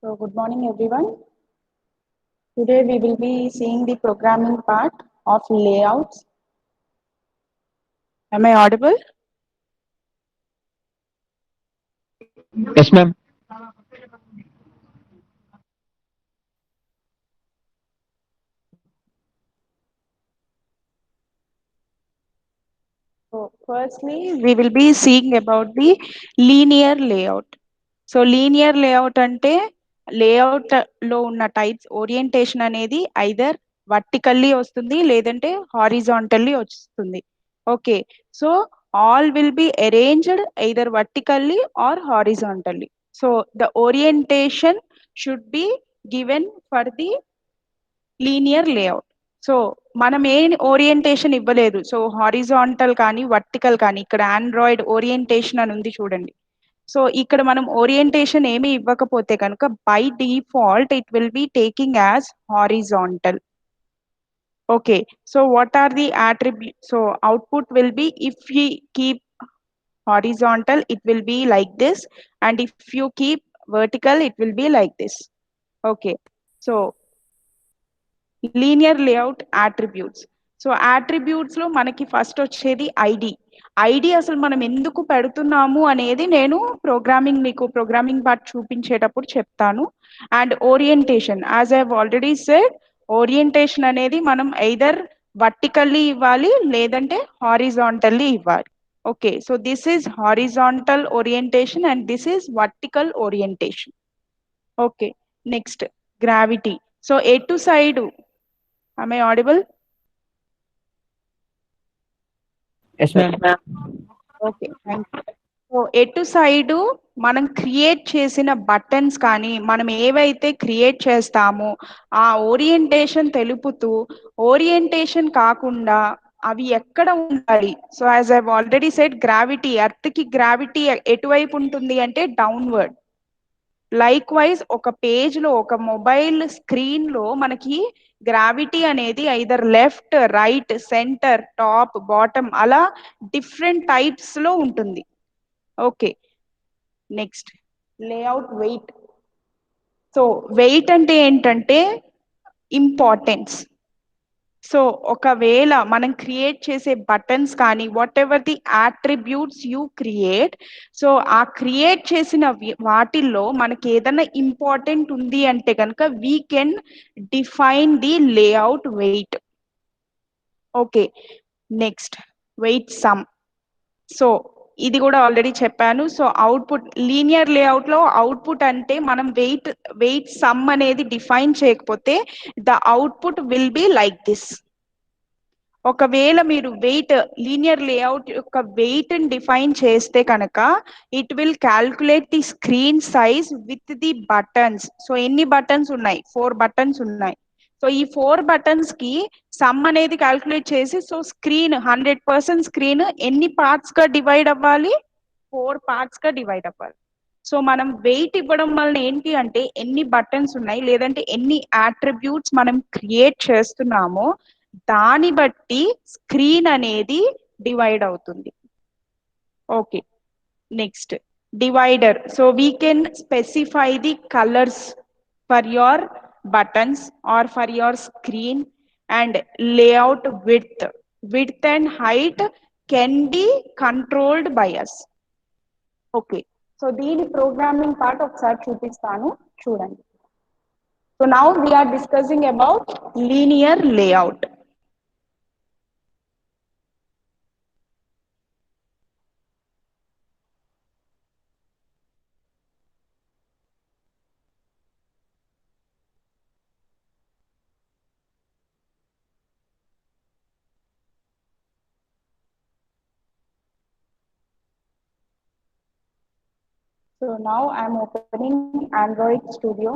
So, good morning, everyone. Today we will be seeing the programming part of layouts. Am I audible? Yes, ma'am. So, firstly, we will be seeing about the linear layout. So linear layout అంటే layout లో ఉన్న types orientation అనేది either vertically వస్తుంది లేదంటే horizontally వస్తుంది. Okay, so all will be arranged either vertically or horizontally. So the orientation should be given for the linear layout. So మనం ఏ orientation ఇవ్వలేదు. సో హారిజాంటల్ కానీ వర్టికల్ కానీ, ఇక్కడ ఆండ్రాయిడ్ ఓరియంటేషన్ అని ఉంది చూడండి. సో ఇక్కడ మనం ఓరియంటేషన్ ఏమి ఇవ్వకపోతే కనుక by default it will be taking as horizontal. Okay, so what are the attribute? So output will be if you keep horizontal it will be like this, and if you keep vertical it will be like this. Okay, so linear layout attributes. So attributes లో మనకి first వచ్చేది ID. ID అసలు మనం ఎందుకు పెడుతున్నాము అనేది నేను మీకు ప్రోగ్రామింగ్ పార్ట్ చూపించేటప్పుడు చెప్తాను. And orientation, as I have already said, orientation అనేది మనం ఐదర్ వర్టికల్లీ ఇవ్వాలి లేదంటే హారిజాంటల్లీ ఇవ్వాలి. Okay, so this is horizontal orientation and this is vertical orientation. Okay, next gravity. So ఎటు side, am I audible? Yes, ma'am. Okay, thank you. So ఎటు side మనం create చేసిన buttons కానీ మనం ఏవైతే క్రియేట్ చేస్తామో ఆ ఓరియంటేషన్ తెలుపుతూ, ఓరియంటేషన్ కాకుండా అవి ఎక్కడ ఉండాలి. So as I already said, gravity, earth కి గ్రావిటీ ఎటువైపు ఉంటుంది అంటే డౌన్వర్డ్. లైక్ వైజ్ ఒక పేజ్ లో, ఒక మొబైల్ స్క్రీన్ లో మనకి గ్రావిటీ అనేది either left, right, centre, top, bottom అలా డిఫరెంట్ టైప్స్ లో ఉంటుంది. Okay, next layout weight. So weight అంటే ఏంటంటే ఇంపార్టెన్స్. సో ఒకవేళ మనం క్రియేట్ చేసే బటన్స్ కానీ whatever the attributes you create, so ఆ క్రియేట్ చేసిన వాటిల్లో మనకి ఏదైనా ఇంపార్టెంట్ ఉంది అంటే కనుక we can define the layout weight. Okay, next weight sum. So ఇది కూడా ఆల్రెడీ చెప్పాను. సో అవుట్పుట్, లీనియర్ లేఅవుట్ లో అవుట్పుట్ అంటే మనం వెయిట్ సమ్ అనేది డిఫైన్ చేయకపోతే the output will be like this. ఒకవేళ మీరు వెయిట్, లీనియర్ లేఅవుట్ యొక్క వెయిట్ డిఫైన్ చేస్తే కనుక it will calculate the screen size with the buttons. So ఎన్ని బటన్స్ ఉన్నాయి? 4 బటన్స్ ఉన్నాయి. సో ఈ 4 బటన్స్ కి సమ్ అనేది క్యాల్కులేట్ చేసి, సో స్క్రీన్ 100% స్క్రీన్ ఎన్ని పార్ట్స్ గా డివైడ్ అవ్వాలి? 4 పార్ట్స్ గా డివైడ్ అవ్వాలి. సో మనం వెయిట్ ఇవ్వడం వలన ఏంటి అంటే ఎన్ని బటన్స్ ఉన్నాయి లేదంటే ఎన్ని యాట్రిబ్యూట్స్ మనం క్రియేట్ చేస్తున్నామో దాన్ని బట్టి స్క్రీన్ అనేది డివైడ్ అవుతుంది. Okay, next divider. So we can specify the colours for your buttons or for your screen. And layout width and height can be controlled by us. Okay, so దీని programming part ఒకసారి చూపిస్తాను, చూడండి. So now we are discussing about linear layout. So now I'm opening Android Studio.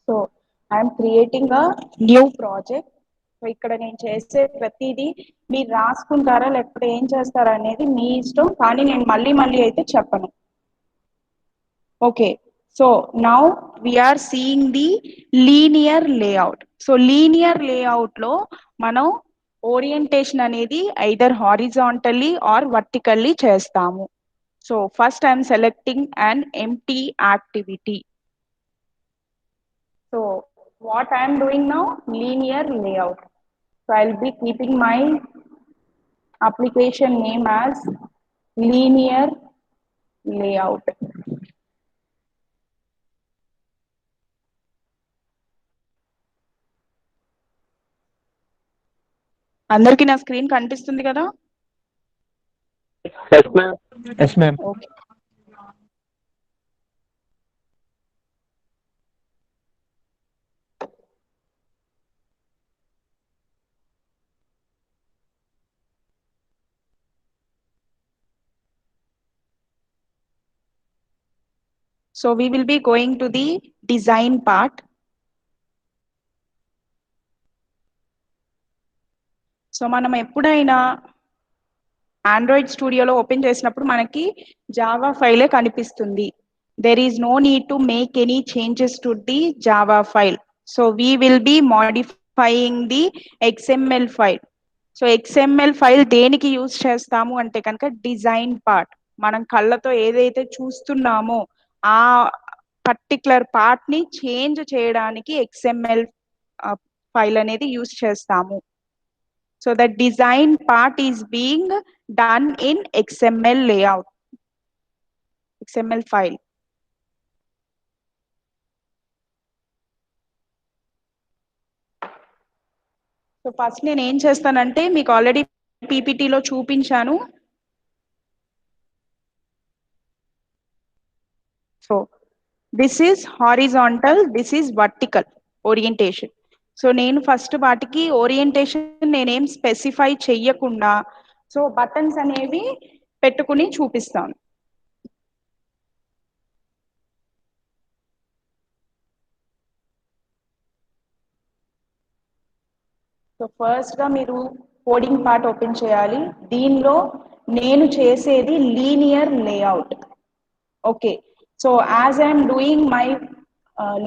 So I'm creating a new project. So ఇక్కడ నేను చేసే ప్రతిదీ మీరు రాసుకుంటారా లేకపోతే ఏం చేస్తారా అనేది మీ ఇష్టం, కానీ నేను మళ్ళీ మళ్ళీ అయితే చెప్పను. Okay, so now we are seeing the linear layout. So linear layout లో మనం ఓరియంటేషన్ అనేది ఐదర్ హారిజాంటల్లీ ఆర్ వర్టికల్లీ చేస్తాము. So first I'm selecting an empty activity. So what I am doing now, linear layout. So I'll be keeping my application name as linear layout. అందరికి నా screen కనిపిస్తుంది కదా? Yes, ma'am. Yes, ma'am. Okay. So we will be going to the design part. So మనం ఎప్పుడైనా Android స్టూడియోలో open చేసినప్పుడు మనకి Java ఫైలే కనిపిస్తుంది. There is no need to make any changes to the Java file. So we will be modifying the XML file. So XML file దేనికి use చేస్తాము అంటే కనుక డిజైన్ పార్ట్. మనం కళ్ళతో ఏదైతే చూస్తున్నామో ఆ పర్టికులర్ పార్ట్ ని చేంజ్ చేయడానికి XML ఫైల్ అనేది యూజ్ చేస్తాము. So the design part is being done in XML layout, XML file. So first నేను ఏం చేస్తానంటే మీకు ఆల్రెడీ పీపీటీలో చూపించాను. So this is horizontal, this is vertical orientation. So నేను ఫస్ట్ వాటికి ఓరియంటేషన్ నేనేం స్పెసిఫై చెయ్యకుండా సో బటన్స్ అనేవి పెట్టుకుని చూపిస్తాను. సో ఫస్ట్ గా మీరు కోడింగ్ పార్ట్ ఓపెన్ చేయాలి. దీనిలో నేను చేసేది linear layout. Okay, so as I'm doing my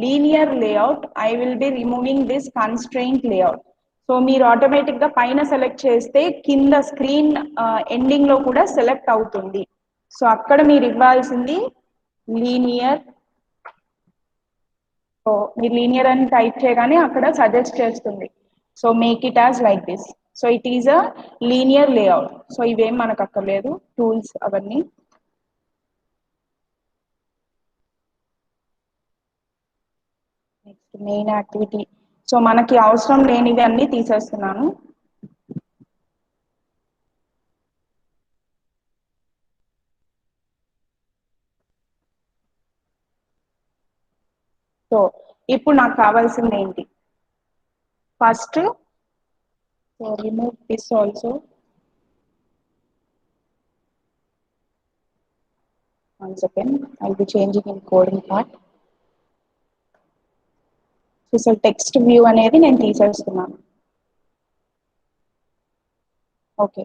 linear layout I will B removing this constraint layout. So మీరు ఆటోమేటిక్ గా పైన సెలెక్ట్ చేస్తే కింద స్క్రీన్ ఎండింగ్ లో కూడా సెలెక్ట్ అవుతుంది. సో అక్కడ మీరు ఇవ్వాల్సింది లీనియర్. సో మీరు లీనియర్ అని టైప్ చేయగానే అక్కడ సజెస్ట్ చేస్తుంది. So make it as like this. So it is a linear layout. So ఇవేం మనకు అక్కర్లేదు టూల్స్ అవన్నీ. Next main activity. సో మనకి అవసరం లేనివి అన్ని తీసేస్తున్నాను. సో ఇప్పుడు నాకు కావాల్సింది ఏంటి? First so remove this also. One second, I'll be changing in coding part. So text view అనేది నేను తీసేస్తున్నాను. Okay,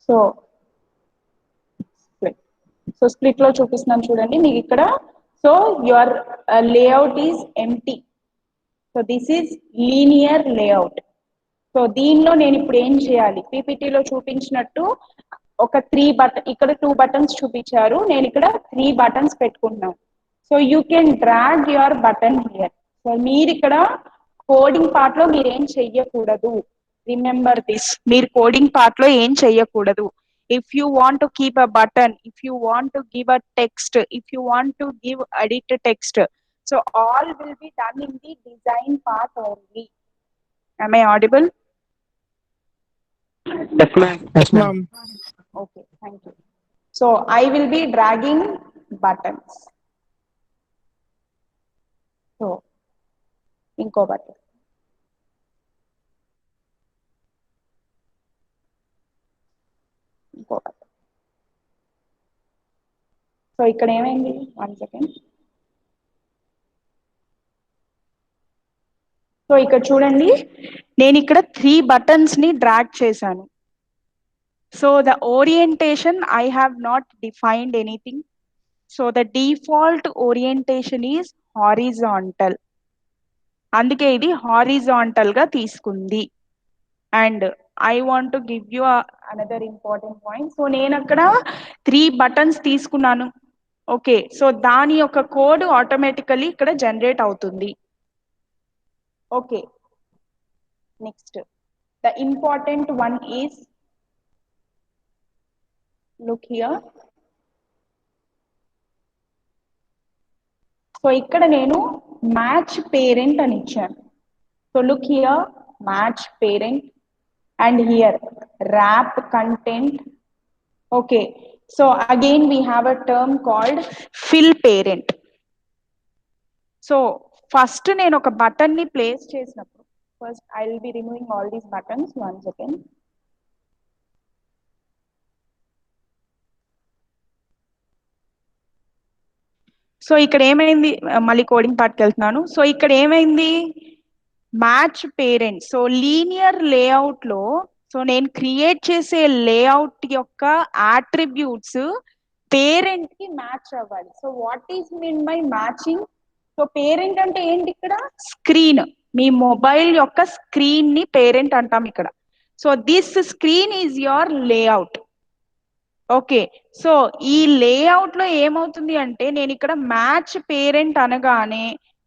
so split. So split లో చూపిస్తున్నాను చూడండి మీకు ఇక్కడ. So your layout is empty. So this is linear layout. So దీనిలో నేను ఇప్పుడు ఏం చేయాలి? పీపీటీలో చూపించినట్టు ఒక ఇక్కడ 2 బటన్స్ చూపించారు, నేను ఇక్కడ 3 బటన్స్ పెట్టుకుంటున్నాను. So you can drag your button here. So మీరు ఇక్కడ కోడింగ్ పార్ట్ లో మీరు ఏం చెయ్యకూడదు. రిమెంబర్ దిస్, మీరు కోడింగ్ పార్ట్ లో ఏం చెయ్యకూడదు. If you want to keep a button, if you want to give a text, if you want to give edit text, so all will be done in the design part only. Am I audible? Yes, ma'am. Yes, ma'am. Okay, thank you. So I will be dragging buttons. So inko button. Inko button. So ఇక్కడ ఏమైంది? 1 second. So ఇక్కడ చూడండి, నేను ఇక్కడ 3 buttons ని drag చేశాను. So the orientation I have not defined anything. So the default orientation is horizontal. అందుకే ఇది హారిజాంటల్ గా తీసుకుంది. And I want to give you another important point. So నేను అక్కడ 3 buttons తీసుకున్నాను. ఓకే, సో దాని యొక్క కోడ్ ఆటోమేటికలీ ఇక్కడ జనరేట్ అవుతుంది. Okay, next the important one is, look here. So ఇక్కడ నేను మ్యాచ్ పేరెంట్ అని ఇచ్చాను. So look here, match parent, and here wrap content. Okay, so again we have a term called fill parent. So first నేను ఒక button ని place చేసినప్పుడు, first I will be removing all these buttons. One second. So ఇక్కడ ఏమైంది, మళ్ళీ coding పార్ట్కి వెళ్తున్నాను. So ఇక్కడ ఏమైంది, match parent. So linear layout లో, సో నేను క్రియేట్ చేసే లేఅవుట్ యొక్క ఆట్రిబ్యూట్స్ పేరెంట్ కి మ్యాచ్ అవ్వాలి. So what is mean by matching? So parent అంటే ఏంటి ఇక్కడ? స్క్రీన్, మీ మొబైల్ యొక్క స్క్రీన్ ని పేరెంట్ అంటాం ఇక్కడ. So this screen is your layout. Okay, so ఈ లేఅవుట్ లో ఏమవుతుంది అంటే, నేను ఇక్కడ మ్యాచ్ పేరెంట్ అనగానే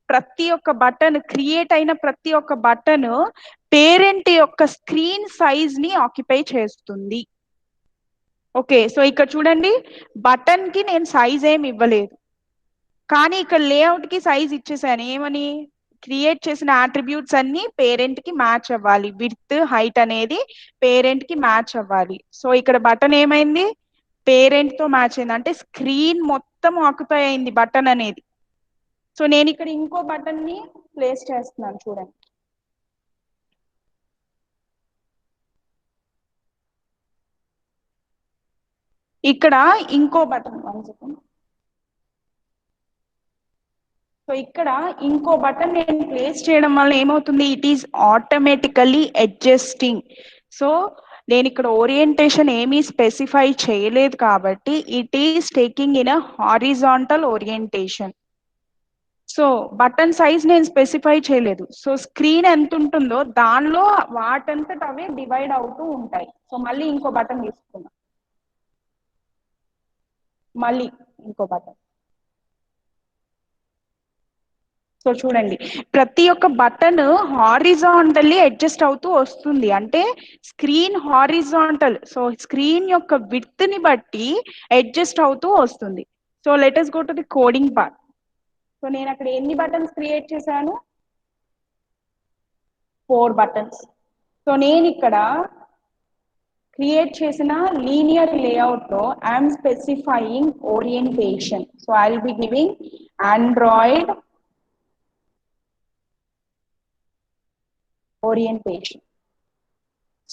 ప్రతి ఒక్క బటన్, క్రియేట్ అయిన ప్రతి ఒక్క బటన్ పేరెంట్ యొక్క స్క్రీన్ సైజ్ ని ఆక్యుపై చేస్తుంది. ఓకే, సో ఇక్కడ చూడండి, బటన్ కి నేను సైజ్ ఏమి ఇవ్వలేదు, కానీ ఇక్కడ లేఅవుట్ కి సైజ్ ఇచ్చేసాను. ఏమని? క్రియేట్ చేసిన ఆట్రిబ్యూట్స్ అన్ని పేరెంట్ కి మ్యాచ్ అవ్వాలి, విడ్త్ హైట్ అనేది పేరెంట్ కి మ్యాచ్ అవ్వాలి. సో ఇక్కడ బటన్ ఏమైంది, పేరెంట్ తో మ్యాచ్ అయింది, అంటే స్క్రీన్ మొత్తం ఆక్యుపై అయింది బటన్ అనేది. సో నేను ఇక్కడ ఇంకో బటన్ ని ప్లేస్ చేస్తున్నాను, చూడండి. ఇక్కడ ఇంకో బటన్, సో ఇక్కడ ఇంకో బటన్ నేను ప్లేస్ చేయడం వల్ల ఏమవుతుంది, it is automatically adjusting. So నేను ఇక్కడ ఓరియంటేషన్ ఏమీ స్పెసిఫై చేయలేదు కాబట్టి it is taking in a horizontal orientation. So button size నేను స్పెసిఫై చేయలేదు. సో స్క్రీన్ ఎంత ఉంటుందో దానిలో వాటంతట అవే డివైడ్ అవుతూ ఉంటాయి. సో మళ్ళీ ఇంకో బటన్ తీసుకున్నాం, మళ్ళీ ఇంకో బటన్. సో చూడండి, ప్రతి ఒక్క బటన్ హారిజాంటల్లీ అడ్జస్ట్ అవుతూ వస్తుంది, అంటే స్క్రీన్ హారిజాంటల్. సో స్క్రీన్ యొక్క విడ్త్ ని బట్టి అడ్జస్ట్ అవుతూ వస్తుంది. So let us go to the coding part. So నేను అక్కడ ఎన్ని బటన్స్ క్రియేట్ చేశాను? 4 buttons. సో నేను ఇక్కడ క్రియేట్ చేసిన లీనియర్ లేఅవుట్ లో I'm specifying orientation. So I will be giving Android orientation.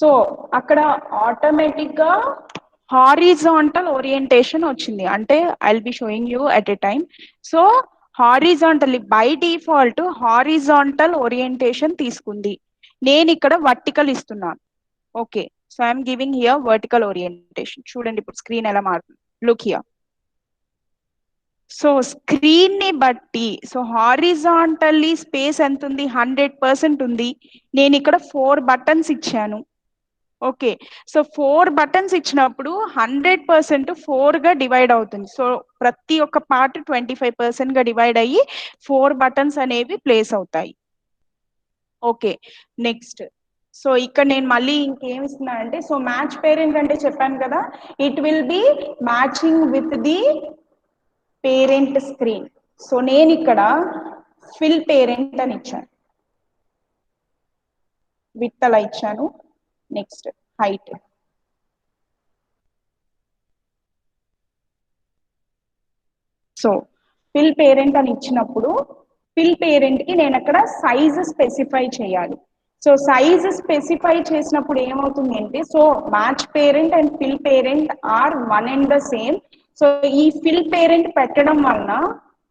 So అక్కడ ఆటోమేటిక్ గా హారిజాంటల్ ఓరియంటేషన్ వచ్చింది, అంటే I will B showing you at a time. So horizontally by default horizontal orientation తీసుకుంది. నేను ఇక్కడ vertical ఇస్తున్నాను. Okay, so I'm giving here vertical orientation. చూడండి ఇప్పుడు స్క్రీన్ ఎలా మారుతుంది. Look here. సో స్క్రీన్ ని బట్టి, సో హారిజాంటల్లీ స్పేస్ ఎంత ఉంది? 100% ఉంది. నేను ఇక్కడ 4 buttons ఇచ్చాను. ఓకే, సో 4 buttons ఇచ్చినప్పుడు 100% 4 గా డివైడ్ అవుతుంది. సో ప్రతి ఒక్క పార్ట్ 25% గా డివైడ్ అయ్యి 4 buttons అనేవి ప్లేస్ అవుతాయి. Okay, next. సో ఇక్కడ నేను మళ్ళీ ఇంకేమి ఇస్తున్నానంటే, సో మ్యాచ్ పేరెంట్ అంటే చెప్పాను కదా, it will B matching with the parent screen. So నేను ఇక్కడ ఫిల్ పేరెంట్ అని ఇచ్చాను, విడ్త్ అలా ఇచ్చాను. Next height. So fill parent అని ఇచ్చినప్పుడు ఫిల్ పేరెంట్ కి నేను అక్కడ సైజ్ స్పెసిఫై చేయాలి. సో సైజ్ స్పెసిఫై చేసినప్పుడు ఏమవుతుంది అంటే, so match parent and fill parent are one and the same. So ఈ ఫిల్ పేరెంట్ పెట్టడం వలన,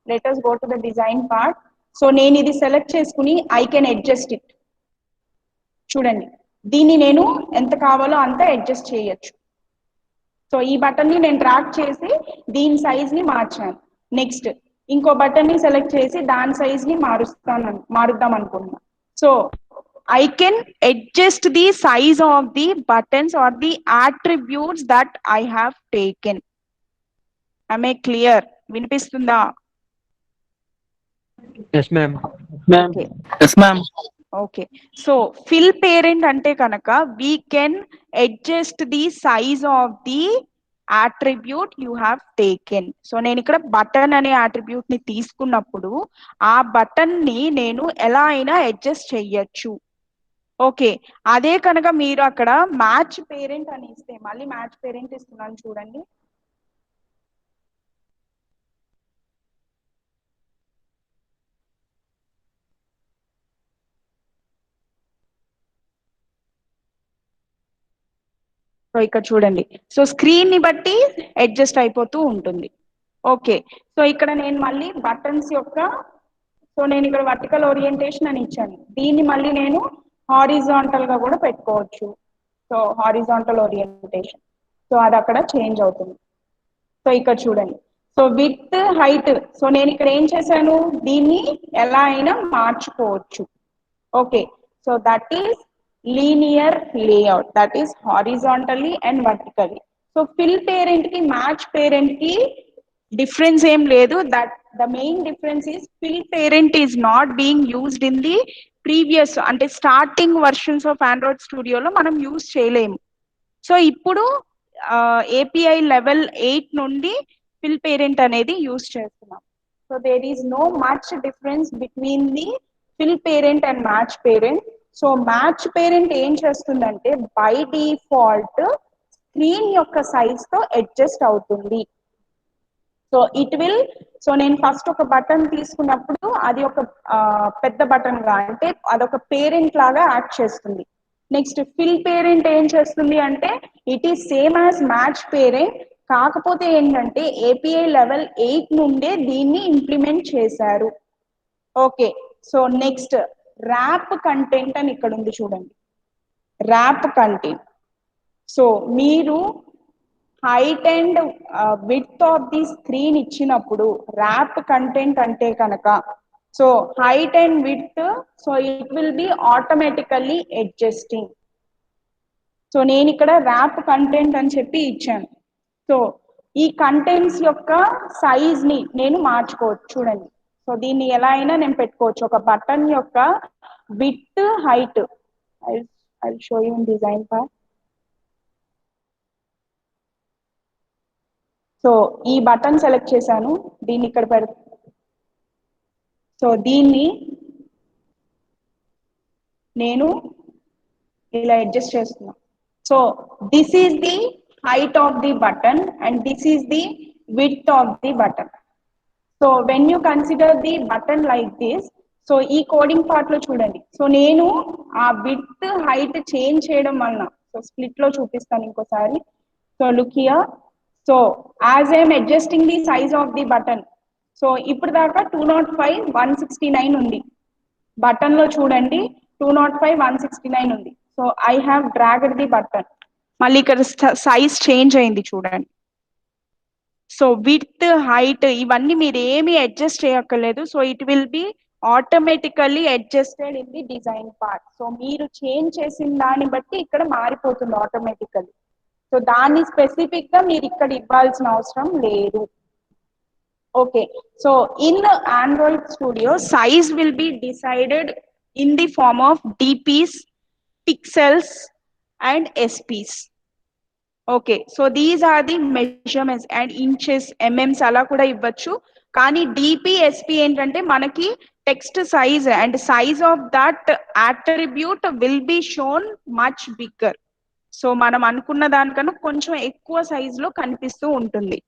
let us go to the design part. So నేను ఇది సెలెక్ట్ చేసుకుని ఐ కెన్ అడ్జస్ట్ ఇట్. చూడండి, దీన్ని నేను ఎంత కావాలో అంత అడ్జస్ట్ చేయొచ్చు. సో ఈ బటన్ ని నేను డ్రాగ్ చేసి దీని సైజ్ ని మార్చాను. నెక్స్ట్ ఇంకో బటన్ ని సెలెక్ట్ చేసి దాని సైజ్ ని మారుద్దాం అనుకున్నా. So I can adjust the size of the buttons or the attributes that I have taken. Am I clear? వినిపిస్తుందా? Yes, ma'am. Okay. Yes, ma'am. Okay. So fill parent ante kanaka we can adjust the size of the attribute you have taken. So నేను ఇక్కడ button అనే attribute ని తీసుకున్నప్పుడు ఆ button ని నేను ఎలా అయినా అడ్జస్ట్ చెయ్యొచ్చు. ఓకే, అదే కనుక మీరు అక్కడ మ్యాచ్ పేరెంట్ అని ఇస్తే, మళ్ళీ మ్యాచ్ పేరెంట్ ఇస్తున్నాను చూడండి. సో ఇక్కడ చూడండి, సో స్క్రీన్ ని బట్టి అడ్జస్ట్ అయిపోతూ ఉంటుంది. ఓకే, సో ఇక్కడ నేను మళ్ళీ బటన్స్ యొక్క, సో నేను ఇక్కడ వర్టికల్ ఓరియంటేషన్ అని ఇచ్చాను, దీన్ని మళ్ళీ నేను హారిజాంటల్ గా కూడా పెట్టుకోవచ్చు. సో హారిజాంటల్ ఓరియంటేషన్, సో అది అక్కడ చేంజ్ అవుతుంది. సో ఇక్కడ చూడండి, సో విత్ హైట్, సో నేను ఇక్కడ ఏం చేశాను, దీన్ని ఎలా అయినా మార్చుకోవచ్చు. Okay, so that is linear layout, that is horizontally and vertically. So fill parent కి మ్యాచ్ పేరెంట్ కి డిఫరెన్స్ ఏం లేదు. That the main difference is fill parent is not being used in the previous, అంటే starting versions of Android స్టూడియోలో మనం use చేయలేము. So ఇప్పుడు API level 8 నుండి ఫిల్ పేరెంట్ అనేది యూజ్ చేస్తున్నాం. So there is no much difference between the fill parent and match parent. So match parent ఏం చేస్తుందంటే బై డిఫాల్ట్ స్క్రీన్ యొక్క సైజ్ తో అడ్జస్ట్ అవుతుంది. సో ఇట్ విల్, సో నేను ఫస్ట్ ఒక బటన్ తీసుకున్నప్పుడు అది ఒక పెద్ద బటన్ గా, అంటే అదొక పేరెంట్ లాగా యాక్ట్ చేస్తుంది. నెక్స్ట్ ఫిల్ పేరెంట్ ఏం చేస్తుంది అంటే it is same as match parent, కాకపోతే ఏంటంటే ఏపీఐ లెవెల్ 8 నుండే దీన్ని ఇంప్లిమెంట్ చేశారు. Okay, so next wrap content అని ఇక్కడ ఉంది చూడండి, ర్యాప్ కంటెంట్. సో మీరు height and width of the screen ఇచ్చినప్పుడు ర్యాప్ కంటెంట్ అంటే కనుక, so height and width, so it will be automatically adjusting. So నేను ఇక్కడ ర్యాప్ కంటెంట్ అని చెప్పి ఇచ్చాను. సో ఈ కంటెంట్స్ యొక్క సైజ్ ని నేను మార్చుకోవచ్చు. చూడండి, సో దీన్ని ఎలా అయినా నేను పెట్టుకోవచ్చు. ఒక బటన్ యొక్క width height, I show you in design part. So ఈ బటన్ సెలెక్ట్ చేశాను, దీన్ని ఇక్కడ పెడతా. సో దీన్ని నేను ఇలా అడ్జస్ట్ చేస్తున్నా. So this is the height of the button and this is the width of the button. So when you consider the button like this, so ఈ కోడింగ్ పార్ట్ లో చూడండి, సో నేను ఆ విడ్త్ హైట్ చేంజ్ చేయడం వలన, so split లో చూపిస్తాను ఇంకోసారి. So look here, so as I'm adjusting the size of the button, so ఇప్పుడు దాకా 205 169 ఉంది బటన్ లో, చూడండి 205 169 ఉంది. So I have dragged the button, మళ్ళీ ఇక్కడ సైజ్ చేంజ్ అయింది చూడండి. సో విడ్త్ హైట్ ఇవన్నీ మీరు ఏమి అడ్జస్ట్ చేయక్కర్లేదు. So it will be automatically adjusted in the design part. So మీరు చేంజ్ చేసిన దాన్ని బట్టి ఇక్కడ మారిపోతుంది ఆటోమేటికల్లీ. సో దాన్ని స్పెసిఫిక్ గా మీరు ఇక్కడ ఇవ్వాల్సిన అవసరం లేదు. Okay, so in Android Studio size will be decided in the form of DPs, pixels and SPs. Okay, so these are the measurements and inches, MMs అలా కూడా ఇవ్వచ్చు. కానీ డిపి, ఎస్పీ ఏంటంటే మనకి text size and size of that attribute will be shown much bigger. So మనం అనుకున్న దానికన్నా కొంచెం ఎక్కువ సైజ్ లో కనిపిస్తూ ఉంటుంది.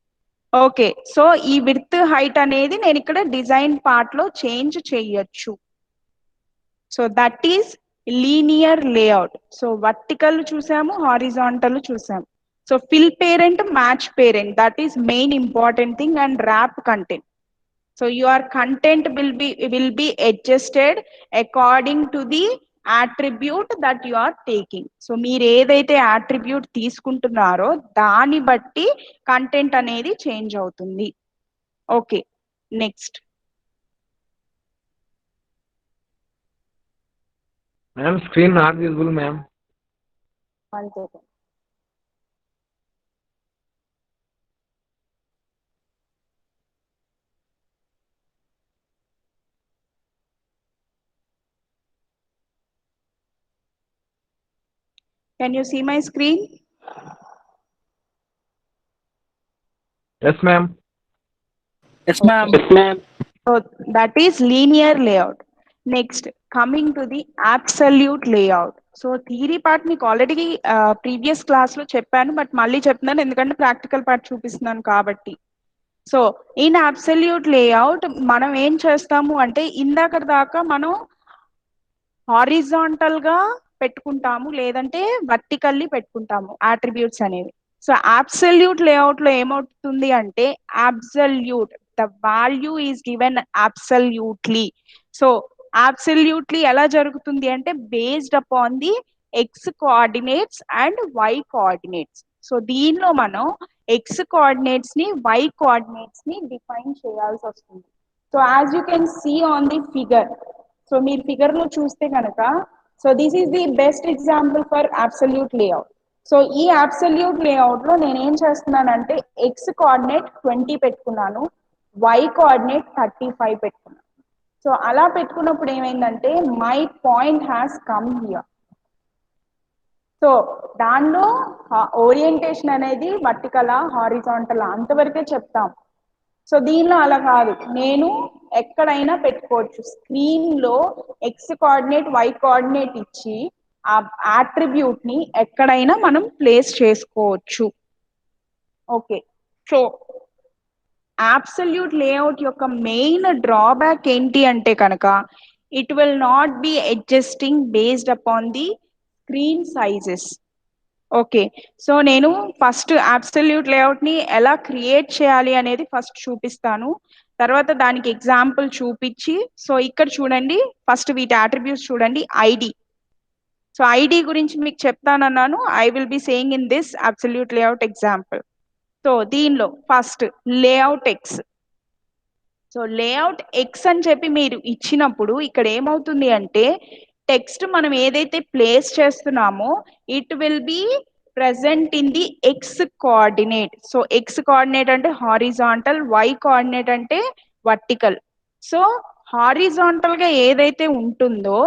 ఓకే, సో ఈ విడ్త్ హైట్ అనేది నేను ఇక్కడ డిజైన్ పార్ట్ లో చేంజ్ చేయొచ్చు. So that is linear layout. So vertical చూసాము, హారిజాంటల్ చూసాము. So fill parent, match parent, that is main important thing, and wrap content. So your content will be adjusted according to the attribute that you are taking. So మీరు ఏదైతే attribute తీసుకుంటున్నారో దాన్ని బట్టి content అనేది change అవుతుంది. Okay, next. Ma'am, screen not visible, ma'am. One second. Can you see my screen? Yes, ma'am. Yes, ma'am. Yes, ma'am. So that is linear layout. Next, coming to the absolute layout. So theory part మీకు already previous క్లాస్లో చెప్పాను, but మళ్ళీ చెప్తున్నాను ఎందుకంటే practical part చూపిస్తున్నాను కాబట్టి. So in absolute layout మనం ఏం చేస్తాము అంటే ఇందాక దాకా మనం హారిజాంటల్ గా పెట్టుకుంటాము, లేదంటే వర్టికల్లీ పెట్టుకుంటాము అట్రిబ్యూట్స్ అనేవి. సో అబ్సల్యూట్ లేఅవుట్ లో ఏమవుతుంది అంటే absolute the value is given absolutely. So absolutely ఎలా జరుగుతుంది అంటే based upon the X coordinates and Y coordinates. So దీనిలో మనం ఎక్స్ కోఆర్డినేట్స్ ని వై కోఆర్డినేట్స్ ని డిఫైన్ చేయాల్సి వస్తుంది. So as you can see on the figure, so మీరు ఫిగర్ లో చూస్తే కనుక, so this is the best example for absolute layout. So ఈ అబ్సల్యూట్ లేఅవుట్ లో నేను ఏం చేస్తున్నానంటే ఎక్స్ కోఆర్డినేట్ 20 పెట్టుకున్నాను, వై కోఆర్డినేట్ 35 పెట్టుకున్నాను. సో అలా పెట్టుకున్నప్పుడు ఏమైందంటే my point has come here. So దానిలో ఓరియంటేషన్ అనేది వర్టికలా హారిజాంటలా అంతవరకే చెప్తాం. సో దీనిలో అలా కాదు, నేను ఎక్కడైనా పెట్టుకోవచ్చు. స్క్రీన్ లో ఎక్స్ కోఆర్డినేట్ వై కోఆర్డినేట్ ఇచ్చి ఆ అట్రిబ్యూట్ ని ఎక్కడైనా మనం ప్లేస్ చేసుకోవచ్చు. ఓకే, సో అబ్సల్యూట్ లేఅవుట్ యొక్క మెయిన్ డ్రాబ్యాక్ ఏంటి అంటే కనుక it will not B adjusting based upon the screen sizes. Okay, so నేను ఫస్ట్ అబ్సల్యూట్ లేఅవుట్ ని ఎలా క్రియేట్ చేయాలి అనేది ఫస్ట్ చూపిస్తాను, తర్వాత దానికి ఎగ్జాంపుల్ చూపించి. సో ఇక్కడ చూడండి, ఫస్ట్ వీటి అట్రిబ్యూట్స్ చూడండి. ఐడి, సో ఐడి గురించి మీకు చెప్తానన్నాను. I will be saying in this absolute layout example. So దీనిలో first layout X. So layout X అని చెప్పి మీరు ఇచ్చినప్పుడు ఇక్కడ ఏమవుతుంది అంటే టెక్స్ట్ మనం ఏదైతే ప్లేస్ చేస్తున్నామో it will be present in the X coordinate. So X coordinate అంటే హారిజాంటల్, వై కోఆర్డినేట్ అంటే వర్టికల్. సో హారిజాంటల్ గా ఏదైతే ఉంటుందో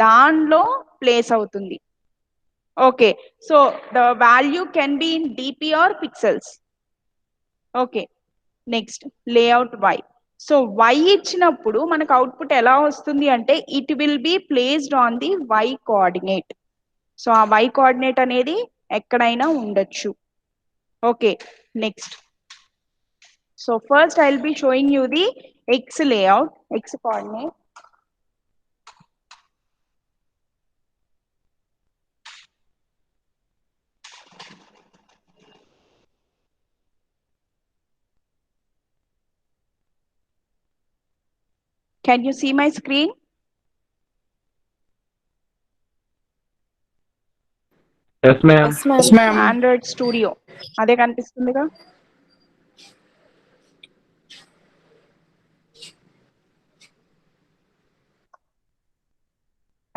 దానిలో ప్లేస్ అవుతుంది. Okay, so the value can be in DP or pixels. Okay, next layout Y. So Y ఇచ్చినప్పుడు మనకు output ఎలా వస్తుంది అంటే it will be placed on the Y coordinate. So ఆ వై కోఆర్డినేట్ అనేది ఎక్కడైనా ఉండొచ్చు. Okay, next. So first I will B showing you the X layout, X coordinate. Can you see my screen? Yes, ma'am. Yes, ma'am. Yes, ma'am. Android Studio అదే కనిపిస్తుందిగా.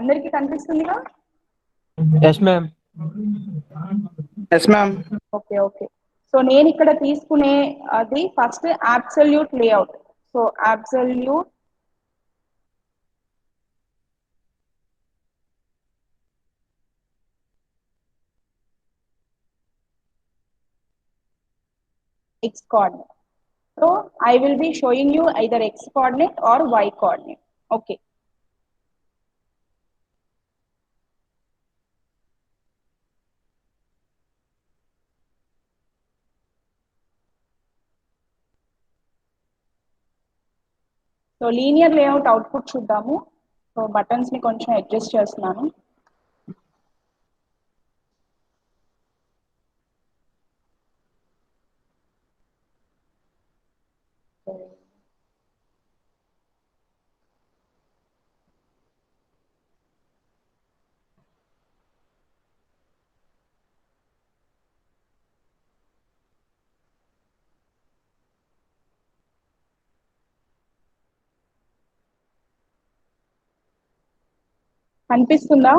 అందరికి కనిపిస్తుందిగా? Yes, ma'am. Yes, ma'am. Okay okay, so నేను ఇక్కడ తీసుకునే అది first absolute layout. So absolute x coordinate. So I will be showing you either x coordinate or y coordinate. Okay. So linear layout output చూద్దాము. So buttons ని కొంచెం adjust చేస్తున్నాను. కనిపిస్తుందా?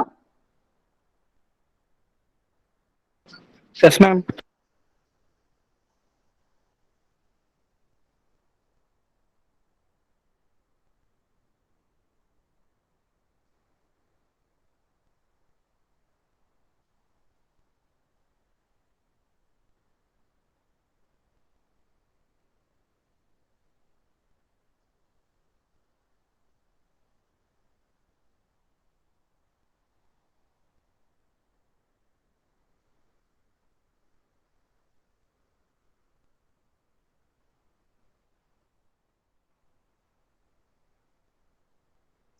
Yes, ma'am.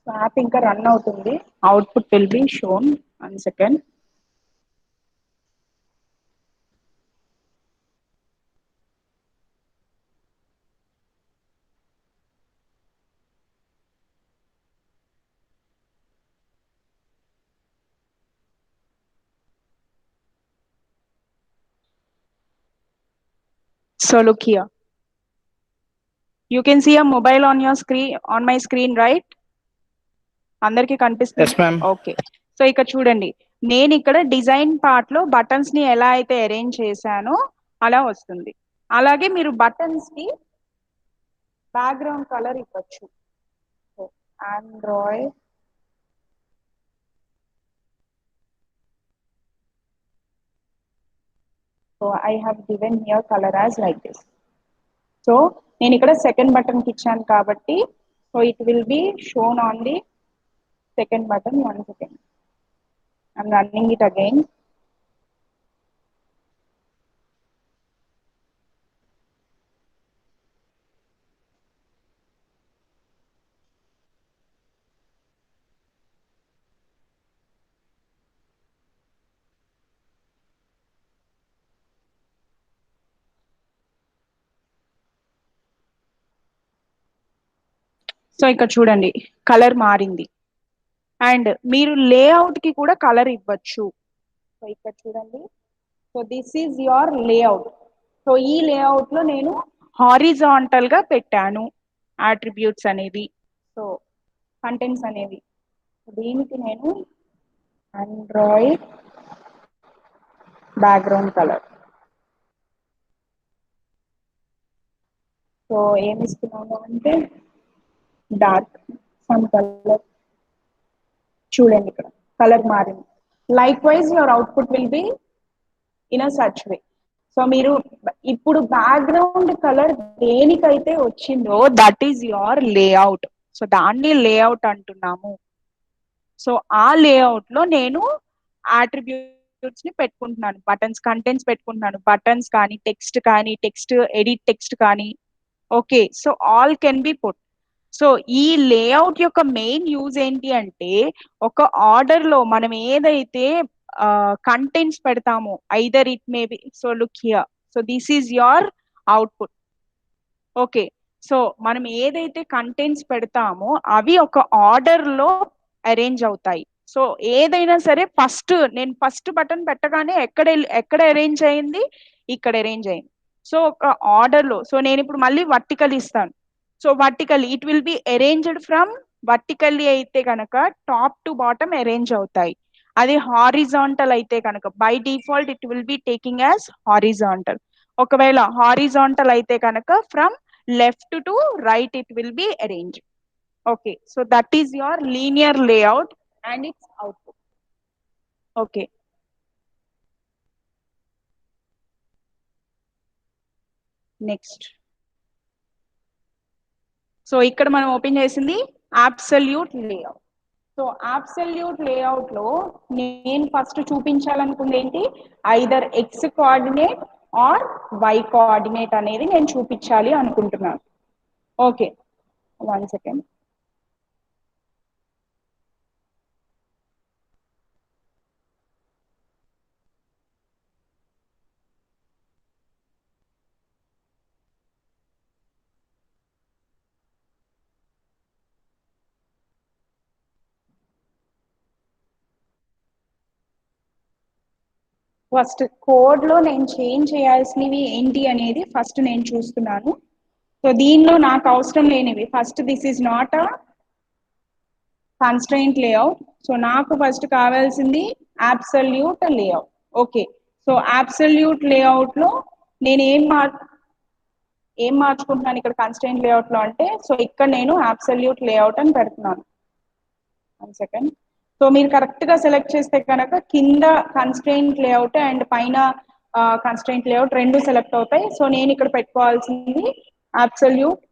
App ఇంకా రన్ అవుతుంది. Output will be shown. 1 second. So look here. You can see a mobile on your screen, on my screen, right? అందరికి కనిపిస్తుంది. Yes, ma'am. Okay. So ఇక్కడ చూడండి, నేను ఇక్కడ డిజైన్ పార్ట్ లో బటన్స్ ని ఎలా అయితే అరేంజ్ చేశానో అలా వస్తుంది. అలాగే మీరు బటన్స్ కి బ్యాక్గ్రౌండ్ కలర్ ఇవ్వచ్చు. Android so I have given here colour as like this. So నేను ఇక్కడ సెకండ్ బటన్ కి ఇచ్చాను కాబట్టి so it will be shown on the second button. 1 second. I'm running it again. So ఇక్కడ చూడండి colour మారింది. And మీరు లేఅవుట్ కి కూడా కలర్ ఇవ్వచ్చు. సో ఇక్కడ చూడండి, so this is your layout. So ఈ లేఅవుట్ లో నేను హారిజాంటల్ గా పెట్టాను అట్రిబ్యూట్స్ అనేవి, సో కంటెంట్స్ అనేవి. దీనికి నేను ఆండ్రాయిడ్ బ్యాక్గ్రౌండ్ కలర్, సో ఏమి ఇస్తున్నాను అంటే డార్క్ సమ్ కలర్. చూడండి ఇక్కడ కలర్ మారింది. Like wise your output will be in a such way. So మీరు ఇప్పుడు బ్యాక్గ్రౌండ్ కలర్ దేనికైతే వచ్చిందో that is your layout. So దాన్ని లేఅవుట్ అంటున్నాము. సో ఆ లేఅవుట్ లో నేను అట్రిబ్యూట్స్ ని పెట్టుకుంటున్నాను, బటన్స్ కంటెంట్స్ పెట్టుకుంటున్నాను, బటన్స్ కానీ టెక్స్ట్ కానీ టెక్స్ట్ ఎడిట్ టెక్స్ట్ కానీ. Okay, so all can be put. So ఈ లేఅవుట్ యొక్క మెయిన్ యూజ్ ఏంటి అంటే ఒక ఆర్డర్ లో మనం ఏదైతే కంటెంట్స్ పెడతామో either it may be, so look here, so this is your output. Okay, so మనం ఏదైతే కంటెంట్స్ పెడతామో అవి ఒక ఆర్డర్ లో అరేంజ్ అవుతాయి. సో ఏదైనా సరే నేను ఫస్ట్ బటన్ పెట్టగానే ఎక్కడ అరేంజ్ అయింది, ఇక్కడ అరేంజ్ అయింది. సో ఒక ఆర్డర్ లో, సో నేను ఇప్పుడు మళ్ళీ వర్టికల్ ఇస్తాను. So vertical it will be arranged from vertically అయితే కనుక టాప్ టు బాటమ్ అరేంజ్ అవుతాయి. అది హారిజాంటల్ అయితే కనుక by default it will be taking as horizontal. ఒకవేళ హారిజాంటల్ అయితే కనుక from left to right it will be arrange. Okay, so that is your linear layout and its output. Okay, next. So ఇక్కడ మనం open చేసింది absolute layout. So absolute layout లో నేను first చూపించాలనుకుంది ఏంటి, either X coordinate or Y coordinate అనేది నేను చూపించాలి అనుకుంటున్నాను. Okay, 1 second. ఫస్ట్ కోడ్ లో నేను చేంజ్ చేయాల్సినవి ఏంటి అనేది ఫస్ట్ నేను చూస్తున్నాను. సో దీనిలో నాకు అవసరం లేనివి, first this is not a constraint layout. So నాకు ఫస్ట్ కావాల్సింది absolute layout. Okay, so absolute layout లో నేను ఏం మార్చుకుంటున్నాను ఇక్కడ కన్స్ట్రెయింట్ లేఅవుట్ లో అంటే, సో ఇక్కడ నేను అబ్సల్యూట్ లేఅవుట్ అని పెడుతున్నాను. 1 సెకండ్. సో మీరు కరెక్ట్ గా సెలెక్ట్ చేస్తే కనుక కింద కన్స్ట్రెయింట్ లేఅవుట్ అండ్ పైన కన్స్ట్రెయింట్ లేఅవుట్ రెండు సెలెక్ట్ అవుతాయి. సో నేను ఇక్కడ పెట్టుకోవాల్సింది అబ్సల్యూట్.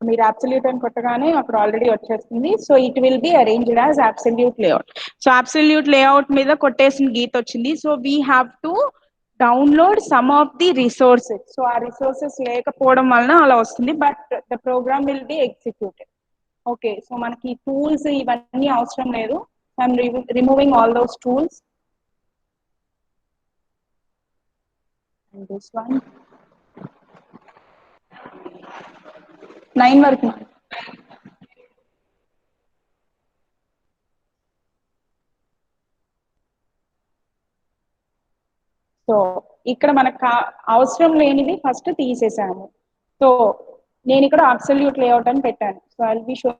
మీరు అబ్సల్యూట్ అని కొట్టగానే అక్కడ ఆల్రెడీ వచ్చేస్తుంది. So it will be arranged as absolute layout. So absolute layout మీద కొట్టేసిన గీత వచ్చింది. So we have to download some of the resources. So ఆ రిసోర్సెస్ లేకపోవడం వలన అలా వస్తుంది, but the program will be executed. Okay, so మనకి టూల్స్ ఇవన్నీ అవసరం లేదు. I'm removing all those tools. And this one 9 వరకు. సో ఇక్కడ మనకు అవసరం లేనివి ఫస్ట్ తీసేసాము. సో నేను ఇక్కడ అబ్సల్యూట్ లేఅవుట్ అని పెట్టాను. So I will B show.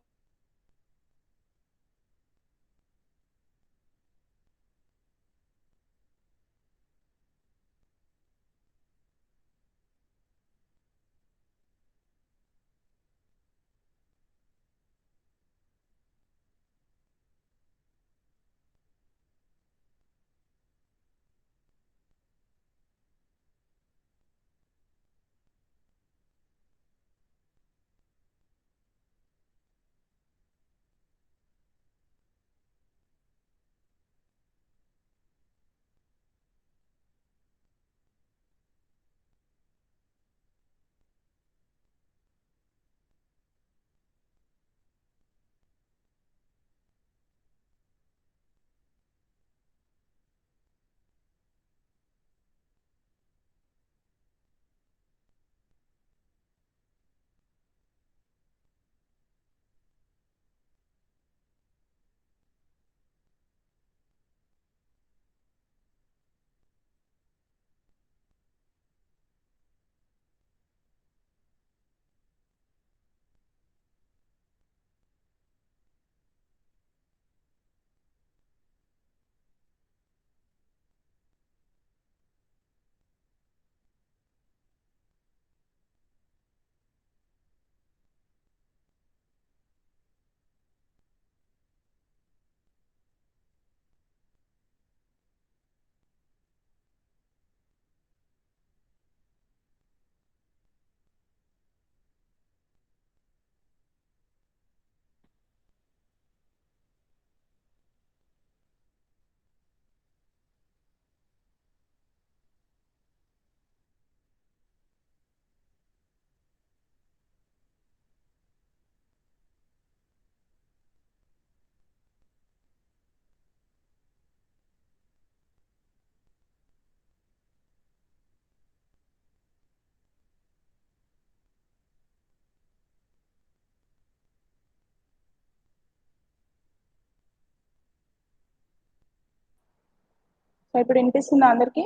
So ఇప్పుడు వినిపిస్తుందా అందరికి?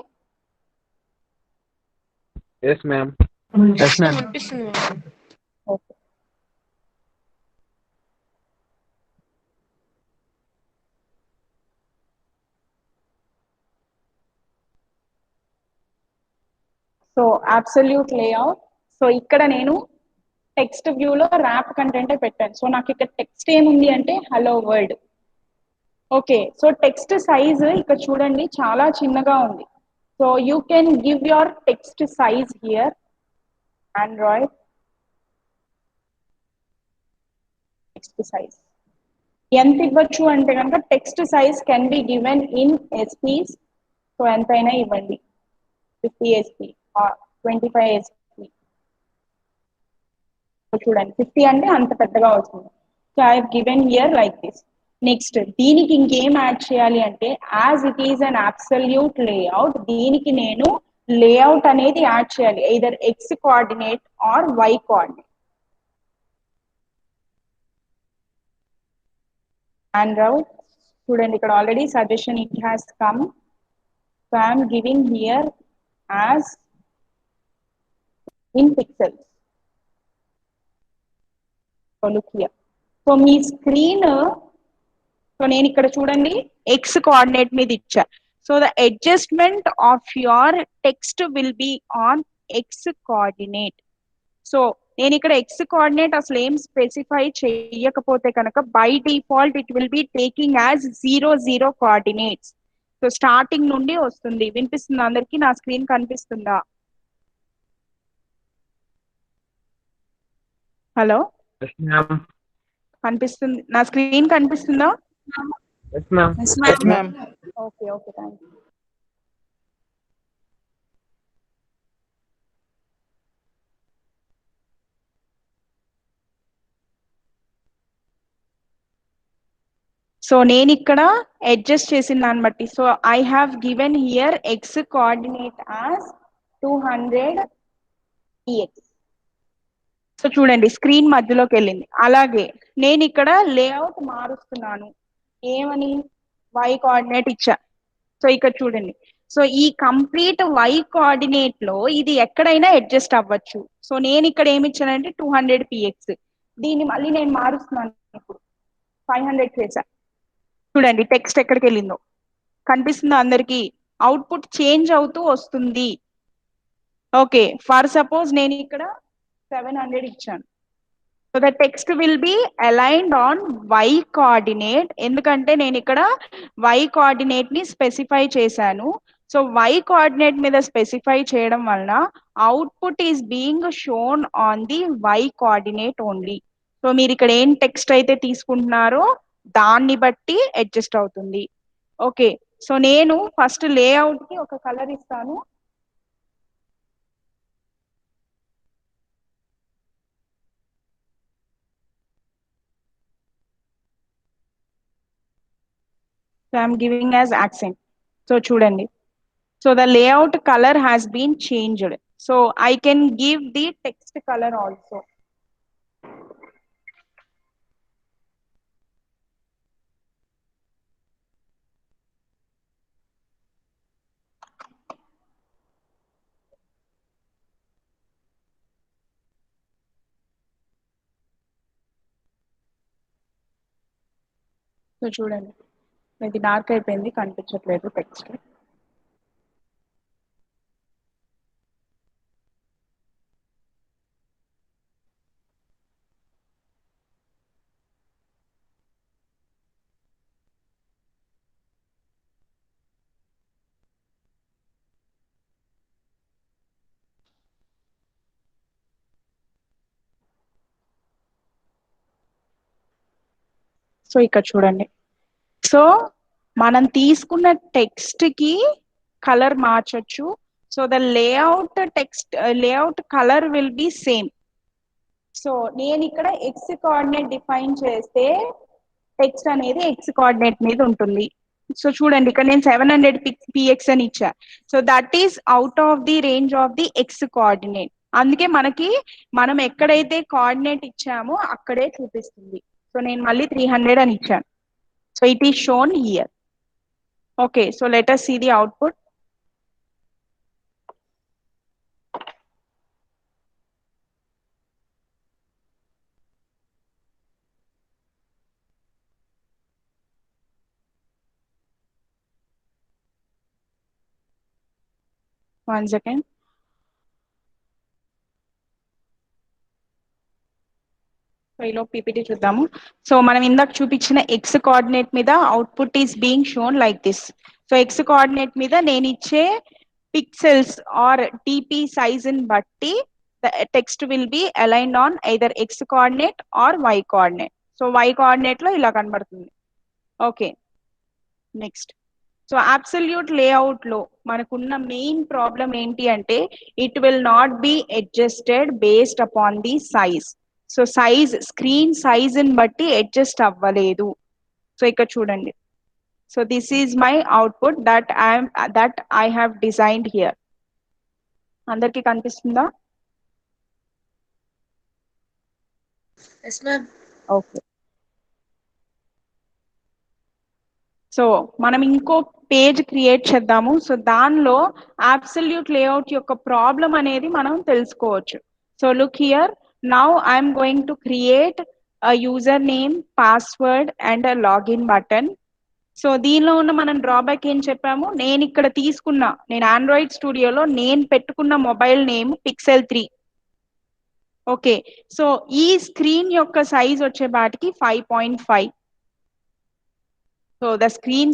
Yes, ma'am. Yes, ma'am. Okay. So absolute layout. So ఇక్కడ నేను టెక్స్ట్ వ్యూలో ర్యాప్ కంటెంట్ పెట్టాను. సో నాకు ఇక్కడ టెక్స్ట్ ఏముంది అంటే hello world. Okay, so text size ఇక్కడ చూడండి చాలా చిన్నగా ఉంది. So you can give your text size here. Android text size ఎంత ఇవ్వచ్చు అంటే కనుక text size can be given in SPs. So ఎంతైనా ఇవ్వండి, 50 ఎస్పీ, 25 ఎస్పీ. చూడండి 50 అంటే అంత పెద్దగా వస్తుంది. So I have given here like this. Next దీనికి ఇంకేం యాడ్ చేయాలి అంటే, as it is an absolute layout, దీనికి నేను లేఅవుట్ అనేది యాడ్ చేయాలి, either X coordinate or Y coordinate. And చూడండి ఇక్కడ already suggestion it has come. So I'm giving here as in pixels. Look here. So మీ screen, so నేను ఇక్కడ చూడండి ఎక్స్ కోఆర్డినేట్ మీద ఇచ్చా. So the adjustment of your text will be on X coordinate. So నేను ఇక్కడ X coordinate అసలు ఏం స్పెసిఫై చేయకపోతే కనుక by default it will be taking as 0 coordinates. So starting నుండి వస్తుంది. వినిపిస్తుందా అందరికి? నా స్క్రీన్ కనిపిస్తుందా? Hello, Yes, ma'am. కనిపిస్తుంది? నా స్క్రీన్ కనిపిస్తుందా? Yes, ma'am. Yes, ma'am. Okay okay, thank you. So నేను ఇక్కడ అడ్జస్ట్ చేసిన దాన్ని బట్టి, so I have given here X coordinate as 200 px. So చూడండి స్క్రీన్ మధ్యలోకి వెళ్ళింది. అలాగే నేను ఇక్కడ లేఅవుట్ మారుస్తున్నాను. ఏమని? వై కోఆర్డినేట్ ఇచ్చా. సో ఇక్కడ చూడండి, సో ఈ కంప్లీట్ వై కోఆర్డినేట్ లో ఇది ఎక్కడైనా అడ్జస్ట్ అవ్వచ్చు. సో నేను ఇక్కడ ఏమి ఇచ్చానంటే 200 px. దీన్ని మళ్ళీ నేను మారుస్తున్నాను. ఇప్పుడు 500 చేశా. చూడండి టెక్స్ట్ ఎక్కడికి వెళ్ళిందో కనిపిస్తుందా అందరికి? అవుట్పుట్ చేంజ్ అవుతూ వస్తుంది. ఓకే, ఫర్ సపోజ్ నేను ఇక్కడ 700 ఇచ్చాను. So the text will be aligned on Y coordinate. ఎందుకంటే నేను ఇక్కడ వై కోఆర్డినేట్ ని స్పెసిఫై చేశాను. సో వై కోఆర్డినేట్ మీద స్పెసిఫై చేయడం వలన output is being shown on the Y coordinate only. So మీరు ఇక్కడ ఏం టెక్స్ట్ అయితే తీసుకుంటున్నారో దాన్ని బట్టి అడ్జస్ట్ అవుతుంది. ఓకే, సో నేను ఫస్ట్ లేఅవుట్ కి ఒక కలర్ ఇస్తాను. So I'm giving as accent. So చూడండి, so the layout color has been changed. So I can give the text color also. So చూడండి, ఇది డార్క్ అయిపోయింది, కనిపించట్లేదు టెక్స్ట్. సో ఇక్కడ చూడండి, సో మనం తీసుకున్న టెక్స్ట్ కి కలర్ మార్చొచ్చు. So the layout text layout colour will be same. So నేను ఇక్కడ ఎక్స్ కోఆర్డినేట్ డిఫైన్ చేస్తే టెక్స్ట్ అనేది ఎక్స్ కోఆర్డినేట్ మీద ఉంటుంది. సో చూడండి ఇక్కడ నేను 700 px అని ఇచ్చా. So that is out of the range of the X coordinate. అందుకే మనం ఎక్కడైతే కోఆర్డినేట్ ఇచ్చామో అక్కడే చూపిస్తుంది. సో నేను మళ్ళీ 300 అని ఇచ్చాను. So it is shown here. Okay, so let us see the output. One second. So ఈలో పీపీటీ చూద్దాము. సో మనం ఇందాక చూపించిన ఎక్స్ కోఆర్డినేట్ మీద output is being shown like this. So X coordinate మీద నేను ఇచ్చే పిక్సెల్స్ ఆర్ టీపీ సైజ్ ని బట్టి the text will be aligned on either X coordinate or Y coordinate. So Y coordinate లో ఇలా కనబడుతుంది. Okay, next. So absolute layout లో మనకున్న మెయిన్ ప్రాబ్లం ఏంటి అంటే it will not be adjusted based upon the size. So size, screen size ని బట్టి adjust అవ్వలేదు. సో ఇక్కడ చూడండి, so this is my output that I have designed here. అందరికి కనిపిస్తుందా? Yes, ma'am. ఓకే, సో మనం ఇంకో పేజ్ క్రియేట్ చేద్దాము. సో దానిలో అబ్సల్యూట్ లేఅవుట్ యొక్క ప్రాబ్లం అనేది మనం తెలుసుకోవచ్చు. So look here, now I'm going to create user name, password and login button. So దీనిలో ఉన్న మనం డ్రాబ్యాక్ ఏం చెప్పాము, నేను ఆండ్రాయిడ్ స్టూడియోలో నేను పెట్టుకున్న mobile name pixel 3. Okay, so ఈ స్క్రీన్ యొక్క సైజ్ వచ్చేపాటికి 5.5. So the screen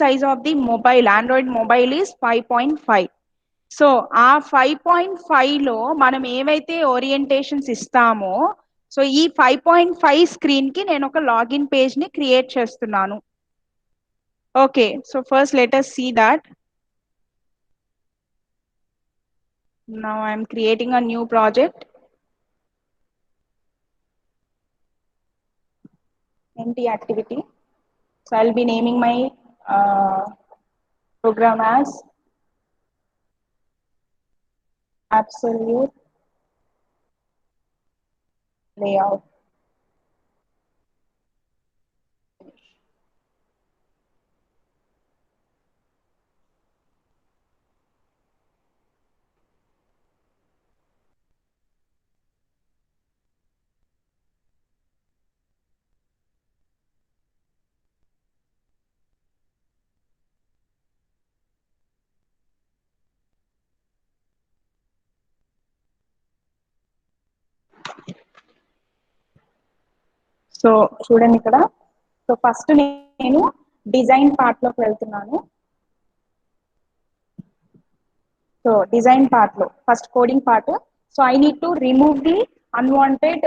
size of the mobile, Android mobile is 5.5. So ఆ 5.5 లో మనం ఏవైతే ఓరియంటేషన్స్ ఇస్తామో, సో ఈ 5.5 స్క్రీన్ కి నేను ఒక లాగిన్ పేజ్ ని క్రియేట్ చేస్తున్నాను. Okay, so first let us see that. Now I am creating a new project. Empty activity. So I'll be naming my program as absolute layout. So చూడండి ఇక్కడ. So first నేను design part లోకి వెళ్తున్నాను. So design part లో first coding part. So I need to remove the unwanted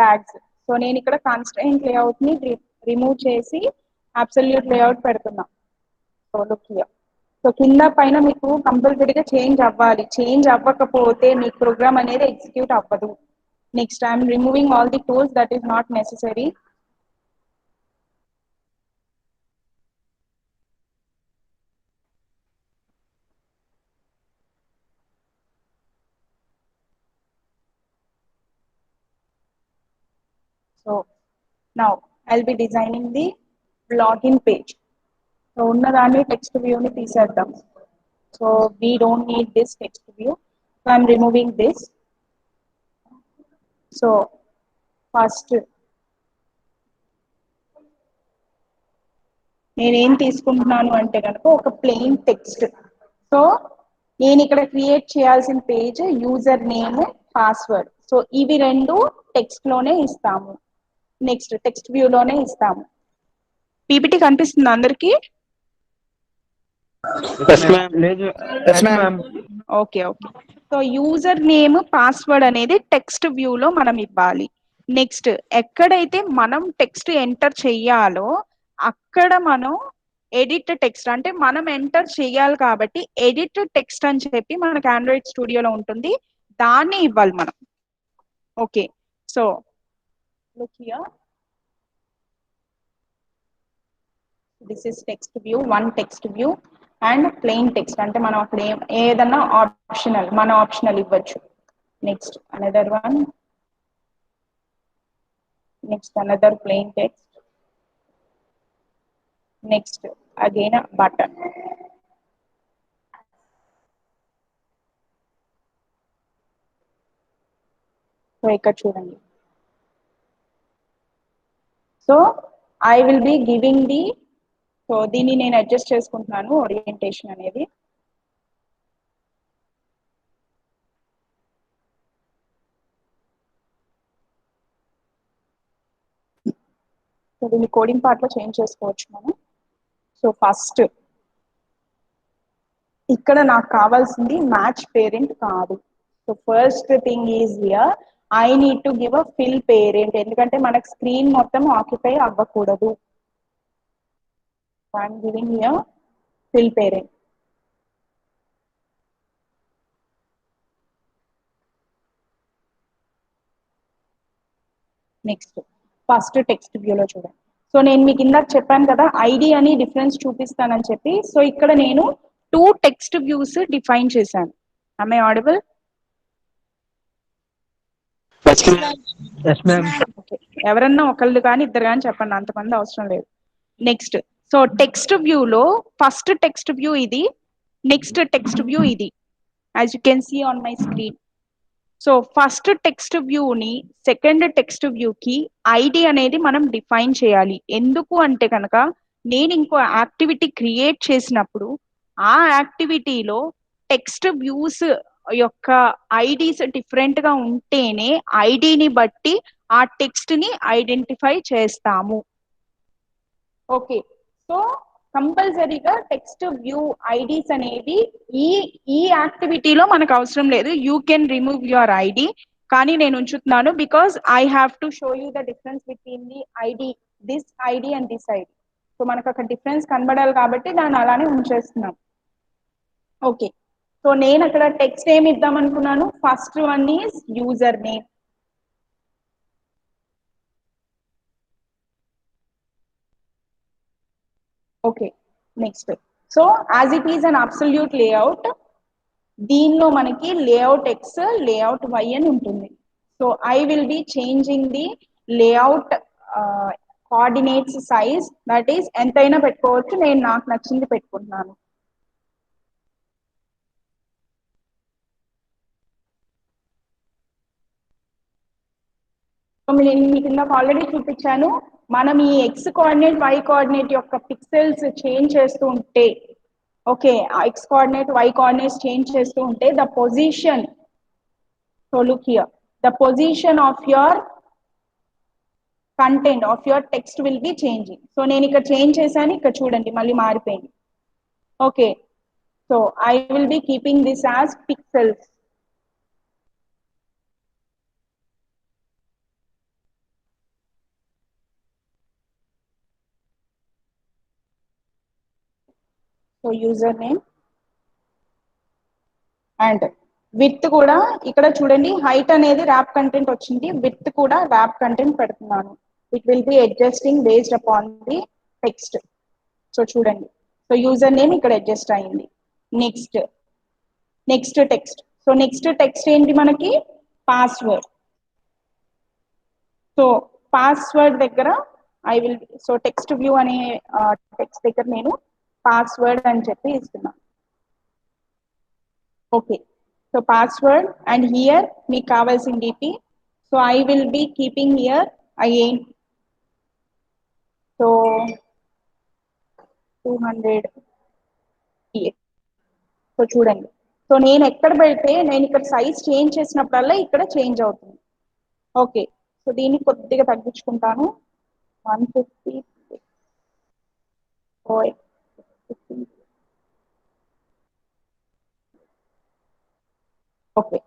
tags. So నేను ఇక్కడ constraint layout ని remove చేసి అబ్సల్యూట్ లేఅవుట్ పెడుతున్నా. So look here. సో కింద పైన మీకు కంపల్సరీగా చేంజ్ అవ్వాలి. చేంజ్ అవ్వకపోతే మీ ప్రోగ్రామ్ అనేది ఎగ్జిక్యూట్ అవ్వదు. Next I'm removing all the tools that is not necessary. So now I'll be designing the login page. So ఉన్నదాన్ని టెక్స్ట్ వ్యూ ని తీసేద్దాం. So we don't need this text view. So I'm removing this. So first నేనేం తీసుకుంటున్నాను అంటే కనుక ఒక plain text. So నేను ఇక్కడ క్రియేట్ చేయాల్సిన page user name, password. So ఇవి రెండు టెక్స్ట్ లోనే ఇస్తాము. నెక్స్ట్ టెక్స్ట్ వ్యూ లోనే ఇస్తాము. పీపీటీ కనిపిస్తుంది అందరికి? Yes, ma'am. Yes, ma'am. Okay okay. So user name, password అనేది టెక్స్ట్ వ్యూ లో మనం ఇవ్వాలి. నెక్స్ట్ ఎక్కడైతే మనం టెక్స్ట్ ఎంటర్ చెయ్యాలో అక్కడ మనం ఎడిట్ టెక్స్ట్, అంటే మనం ఎంటర్ చెయ్యాలి కాబట్టి ఎడిట్ టెక్స్ట్ అని చెప్పి మనకు ఆండ్రాయిడ్ స్టూడియోలో ఉంటుంది, దాన్ని ఇవ్వాలి మనం. Okay, so look here. This is text view, one text view and plain text, అంటే మనం అక్కడ ఏదన్నా ఆప్షనల్, మన ఆప్షనల్ ఇవ్వచ్చు. Next another one, next another plain text, next again button. So ఇక్కడ చూడండి. So I will be giving the, so దీన్ని నేను అడ్జస్ట్ చేసుకుంటున్నాను ఓరియంటేషన్ అనేది. సో దీన్ని కోడింగ్ పార్ట్ లో చేంజ్ చేసుకోవచ్చు మనం. సో ఫస్ట్ ఇక్కడ నాకు కావాల్సింది మ్యాచ్ పేరెంట్ కాదు. So first thing is here I need to give a fill parent, ఎందుకంటే మనకు స్క్రీన్ మొత్తం ఆక్యుపై అవ్వకూడదు. I'm giving here fill parent. Next first text వ్యూలో చూడండి. సో నేను మీకు ఇందాక చెప్పాను కదా ఐడి అని డిఫరెన్స్ చూపిస్తానని చెప్పి. సో ఇక్కడ నేను 2 టెక్స్ట్ వ్యూస్ డిఫైన్ చేశాను. Am I audible? Yes, ma'am. Okay. ఎవరన్నా ఒకళ్ళు కానీ ఇద్దరు కానీ చెప్పండి, అంతమంది అవసరం లేదు. నెక్స్ట్, సో టెక్స్ట్ వ్యూలో ఫస్ట్ టెక్స్ట్ వ్యూ ఇది, నెక్స్ట్ టెక్స్ట్ వ్యూ ఇది, as you can see on my screen. So first text వ్యూని సెకండ్ టెక్స్ట్ వ్యూకి ఐడి అనేది మనం డిఫైన్ చేయాలి. ఎందుకు అంటే కనుక నేను ఇంకో యాక్టివిటీ క్రియేట్ చేసినప్పుడు ఆ యాక్టివిటీలో టెక్స్ట్ వ్యూస్ యొక్క ఐడీస్ డిఫరెంట్ గా ఉంటేనే ఐడిని బట్టి ఆ టెక్స్ట్ ని ఐడెంటిఫై చేస్తాము. ఓకే, సో కంపల్సరీగా టెక్స్ట్ వ్యూ ఐడీస్ అనేది ఈ ఈ యాక్టివిటీలో మనకు అవసరం లేదు. You can remove your ID, కానీ నేను ఉంచుతున్నాను because I have to show you the difference between the ID, this ID and this ID. So మనకు అక్కడ డిఫరెన్స్ కనబడాలి కాబట్టి దాన్ని అలానే ఉంచేస్తున్నాం. ఓకే, సో నేను అక్కడ టెక్స్ట్ ఏమి ఇద్దాం అనుకున్నాను, first one is user name. Okay, next. So as it is an absolute layout, దీనిలో మనకి లేఅవుట్ ఎక్స్ లేఅవుట్ వై అని ఉంటుంది. So I will B changing the layout coordinates size, that is ఎంతైనా పెట్టుకోవచ్చు, నేను నాకు నచ్చింది పెట్టుకుంటున్నాను. నేను మీకు ఇందాక ఆల్రెడీ చూపించాను, మనం ఈ ఎక్స్ కోఆర్డినేట్ వై కోఆర్డినేట్ యొక్క పిక్సెల్స్ చేంజ్ చేస్తూ ఉంటే, okay, X coordinate y coordinates change చేస్తూ ఉంటే the position, so look here, the position of your content of your text will be changing. So నేను ఇక్కడ చేంజ్ చేశాను, ఇక్కడ చూడండి మళ్ళీ మారిపోయింది. Okay, so I will B keeping this as pixels. So user name and with కూడా ఇక్కడ చూడండి, హైట్ అనేది ర్యాప్ కంటెంట్ వచ్చింది, విత్ కూడా ర్యాప్ కంటెంట్ పెడుతున్నాను. It will B adjusting based upon the text. So చూడండి, సో యూజర్ నేమ్ ఇక్కడ adjust అయింది. Next next text. So next text ఏంటి మనకి, పాస్వర్డ్. సో పాస్వర్డ్ దగ్గర I will, so text view అనే టెక్స్ట్ దగ్గర నేను పాస్వర్డ్ అని చెప్పి ఇస్తున్నాను. Okay, so password and here మీకు కావాల్సిన DP. So I will B keeping here again, so 200. So చూడండి, సో నేను ఎక్కడ పెడితే నేను ఇక్కడ సైజ్ చేంజ్ చేసినప్పుడల్లా ఇక్కడ చేంజ్ అవుతుంది. ఓకే, సో దీన్ని కొద్దిగా తగ్గించుకుంటాను, 150. ఓకే,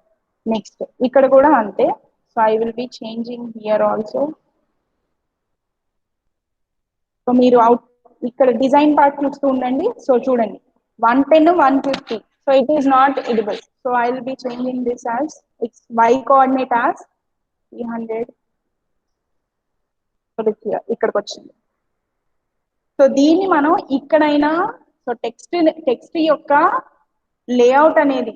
నెక్స్ట్ ఇక్కడ కూడా అంతే. So I will B changing here also. So మీరు అవుట్ ఇక్కడ డిజైన్ పార్ట్ చూస్తూ ఉండండి. సో చూడండి, 110 150. So it is not edible. So I will B changing this as y coordinate as 300. ఇక్కడికి వచ్చింది. సో దీన్ని మనం ఇక్కడైనా, సో టెక్స్ట్ యొక్క లేఅవుట్ అనేది,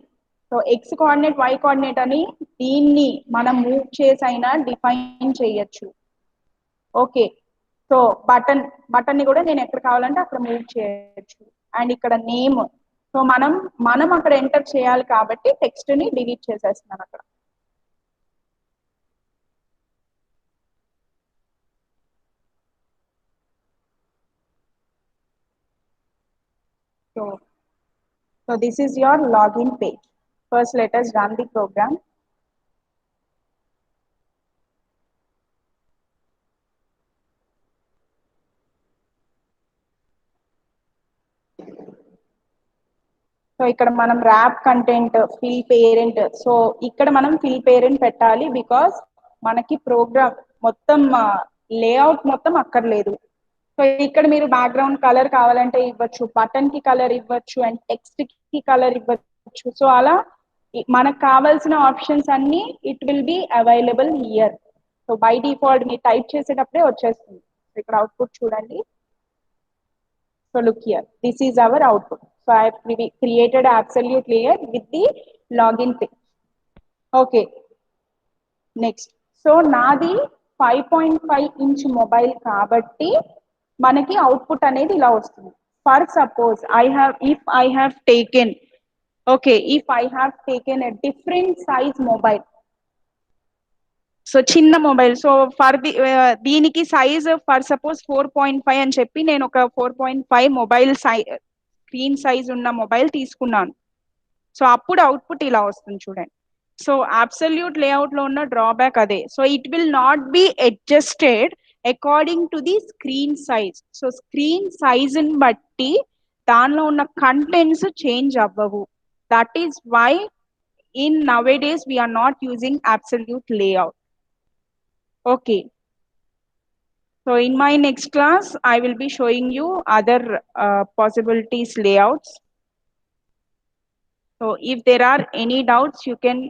so X coordinate why coordinate అని దీన్ని మనం మూవ్ చేసి అయినా డిఫైన్ చేయొచ్చు. ఓకే, సో బటన్ ని కూడా నేను ఎక్కడ కావాలంటే అక్కడ మూవ్ చేయొచ్చు. అండ్ ఇక్కడ నేమ్, సో మనం అక్కడ ఎంటర్ చేయాలి కాబట్టి టెక్స్ట్ ని డిలీట్ చేసేస్తున్నాను అక్కడ. So this is your login page. First, let us run the program. So ఇక్కడ మనం wrap content, fill parent, so ఇక్కడ మనం ఫిల్ పేరెంట్ పెట్టాలి బికాస్ మనకి ప్రోగ్రామ్ మొత్తం లేఅవుట్ మొత్తం అక్కర్లేదు. సో ఇక్కడ మీరు బ్యాక్గ్రౌండ్ కలర్ కావాలంటే ఇవ్వచ్చు, బటన్ కి కలర్ ఇవ్వచ్చు, అండ్ టెక్స్ట్ కి కలర్ ఇవ్వచ్చు. సో అలా మనకు కావాల్సిన ఆప్షన్స్ అన్ని it will be available here. So by default మీరు టైప్ చేసేటప్పుడే వచ్చేస్తుంది. సో ఇక్కడ అవుట్పుట్ చూడండి. So look here, this is our output. So I have created an absolute layer with the login page. Okay, next. So నాది 5.5 inch mobile కాబట్టి మనకి output అనేది ఇలా వస్తుంది. For suppose if I have taken a different size mobile, so చిన్న mobile, so for దీనికి size for suppose 4.5 అని చెప్పి నేను ఒక 4.5 మొబైల్ స్క్రీన్ సైజ్ ఉన్న మొబైల్ తీసుకున్నాను. సో అప్పుడు అవుట్పుట్ ఇలా వస్తుంది చూడండి. సో అబ్సల్యూట్ లేఅవుట్ లో ఉన్న డ్రాబ్యాక్ అదే. So it will not be adjusted according to the screen size. So screen size ని బట్టి దానిలో ఉన్న కంటెంట్స్ చేంజ్ అవ్వవు. That is why in nowadays we are not using absolute layout. Okay, so in my next class I will be showing you other possibilities layouts. So if there are any doubts you can